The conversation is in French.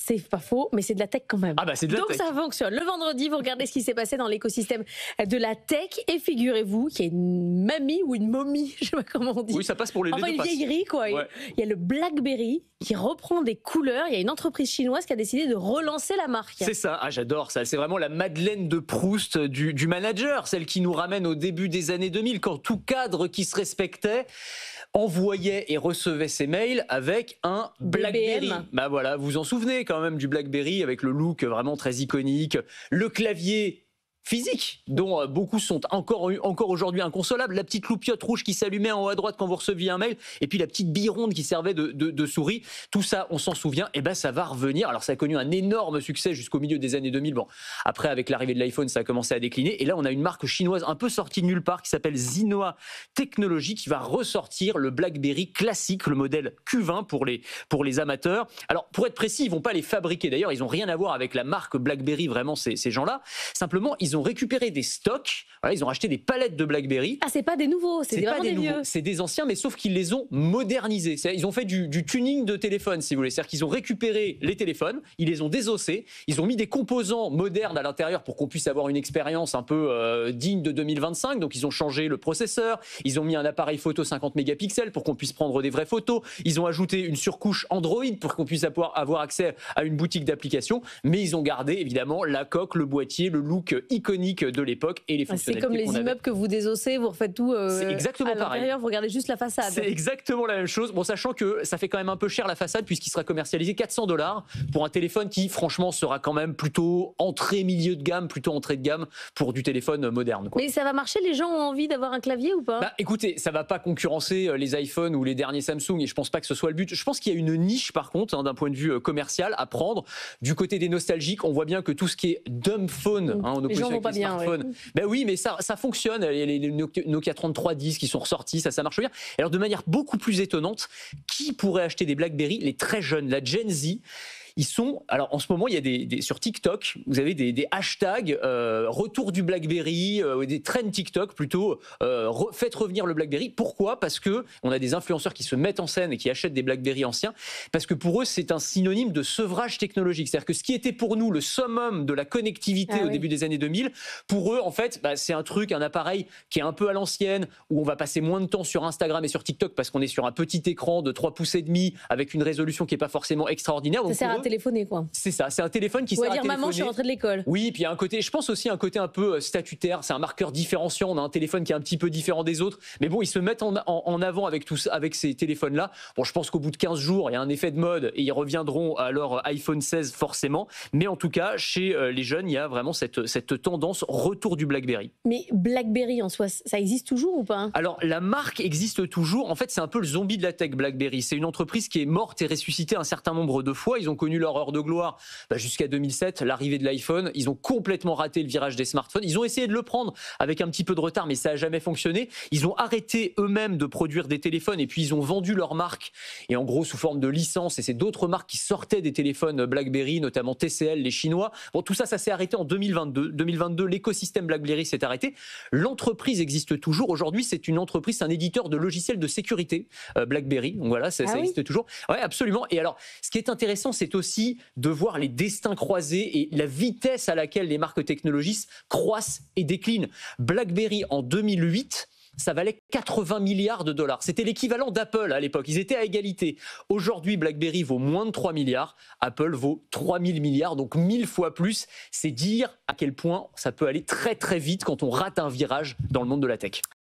C'est pas faux, mais c'est de la tech quand même. Ah bah c'est de la Donc tech. ça fonctionne. Le vendredi, vous regardez ce qui s'est passé dans l'écosystème de la tech et figurez-vous qu'il y a une mamie ou une momie, je sais pas comment on dit. Oui, ça passe pour les Enfin, deux une passes. vieillerie, quoi. Ouais. Il y a le BlackBerry qui reprend des couleurs. Il y a une entreprise chinoise qui a décidé de relancer la marque. C'est ça, ah, j'adore ça. C'est vraiment la Madeleine de Proust du manager, celle qui nous ramène au début des années 2000, quand tout cadre qui se respectait envoyait et recevait ses mails avec un BlackBerry. BBM. Bah voilà, vous vous en souvenez quand même du BlackBerry avec le look vraiment très iconique, le clavier physique, dont beaucoup sont encore aujourd'hui inconsolables, la petite loupiote rouge qui s'allumait en haut à droite quand vous receviez un mail, et puis la petite bille ronde qui servait de souris, tout ça on s'en souvient, et ben ça va revenir. Alors ça a connu un énorme succès jusqu'au milieu des années 2000, bon, après avec l'arrivée de l'iPhone ça a commencé à décliner, et là on a une marque chinoise un peu sortie de nulle part qui s'appelle Zhinoa Technology qui va ressortir le BlackBerry classique, le modèle Q20 pour les amateurs. Alors pour être précis, ils vont pas les fabriquer, d'ailleurs ils ont rien à voir avec la marque BlackBerry, vraiment ces gens-là, simplement ils ont récupéré des stocks, voilà, ils ont racheté des palettes de BlackBerry. Ah, c'est pas des nouveaux, c'est pas vraiment des des nouveaux, vieux. c'est des anciens, mais sauf qu'ils les ont modernisés. Ils ont fait du tuning de téléphone, si vous voulez. C'est-à-dire qu'ils ont récupéré les téléphones, ils les ont désossés, ils ont mis des composants modernes à l'intérieur pour qu'on puisse avoir une expérience un peu digne de 2025. Donc ils ont changé le processeur, ils ont mis un appareil photo 50 mégapixels pour qu'on puisse prendre des vraies photos, ils ont ajouté une surcouche Android pour qu'on puisse avoir accès à une boutique d'applications, mais ils ont gardé évidemment la coque, le boîtier, le look iconique de l'époque et les fonctionnalités. C'est comme les immeubles que vous désossez, vous refaites tout c'est exactement à pareil. l'intérieur, vous regardez juste la façade. C'est exactement la même chose. Bon, sachant que ça fait quand même un peu cher la façade puisqu'il sera commercialisé $400 pour un téléphone qui, franchement, sera quand même plutôt milieu de gamme, plutôt entrée de gamme pour du téléphone moderne, quoi. Mais ça va marcher, les gens ont envie d'avoir un clavier ou pas? Bah, écoutez, ça va pas concurrencer les iPhones ou les derniers Samsung et je pense pas que ce soit le but. Je pense qu'il y a une niche par contre, d'un point de vue commercial à prendre. Du côté des nostalgiques, on voit bien que tout ce qui est dumb phone, en opposition avec les smartphones, ouais. ben oui, mais ça fonctionne. Les Nokia 3310 qui sont ressortis, ça marche bien. Et alors de manière beaucoup plus étonnante, qui pourrait acheter des BlackBerry? Les très jeunes, la Gen Z. Ils sont, alors en ce moment, il y a sur TikTok, vous avez des hashtags retour du BlackBerry, des trends TikTok plutôt, faites revenir le BlackBerry. Pourquoi? Parce que on a des influenceurs qui se mettent en scène et qui achètent des BlackBerry anciens, parce que pour eux, c'est un synonyme de sevrage technologique. C'est-à-dire que ce qui était pour nous le summum de la connectivité au début des années 2000, pour eux, en fait, c'est un appareil qui est un peu à l'ancienne, où on va passer moins de temps sur Instagram et sur TikTok parce qu'on est sur un petit écran de 3,5 pouces avec une résolution qui n'est pas forcément extraordinaire. Donc, téléphoner, quoi. C'est ça, c'est un téléphone qui sert à dire téléphoner. maman, je suis rentrée de l'école. Oui, puis il y a un côté, je pense aussi un côté un peu statutaire, c'est un marqueur différenciant, on a un téléphone qui est un petit peu différent des autres, mais bon, ils se mettent en avant avec ces téléphones-là. Bon, je pense qu'au bout de 15 jours, il y a un effet de mode et ils reviendront à leur iPhone 16 forcément, mais en tout cas, chez les jeunes, il y a vraiment cette tendance retour du BlackBerry. Mais BlackBerry en soi, ça existe toujours ou pas? Alors, la marque existe toujours. En fait, c'est un peu le zombie de la tech, BlackBerry. C'est une entreprise qui est morte et ressuscitée un certain nombre de fois. Ils ont connu leur heure de gloire jusqu'à 2007, l'arrivée de l'iPhone. Ils ont complètement raté le virage des smartphones. Ils ont essayé de le prendre avec un petit peu de retard, mais ça n'a jamais fonctionné. Ils ont arrêté eux-mêmes de produire des téléphones et puis ils ont vendu leur marque, et en gros sous forme de licence. Et c'est d'autres marques qui sortaient des téléphones BlackBerry, notamment TCL, les Chinois. Bon, tout ça s'est arrêté en 2022. 2022, l'écosystème BlackBerry s'est arrêté. L'entreprise existe toujours. Aujourd'hui, c'est une entreprise, c'est un éditeur de logiciels de sécurité, BlackBerry. Donc voilà, ça existe toujours. Ouais, absolument. Et alors, ce qui est intéressant, c'est aussi de voir les destins croisés et la vitesse à laquelle les marques technologiques croissent et déclinent. BlackBerry en 2008, ça valait 80 milliards de dollars. C'était l'équivalent d'Apple à l'époque. Ils étaient à égalité. Aujourd'hui, BlackBerry vaut moins de 3 milliards. Apple vaut 3000 milliards, donc 1000 fois plus. C'est dire à quel point ça peut aller très très vite quand on rate un virage dans le monde de la tech.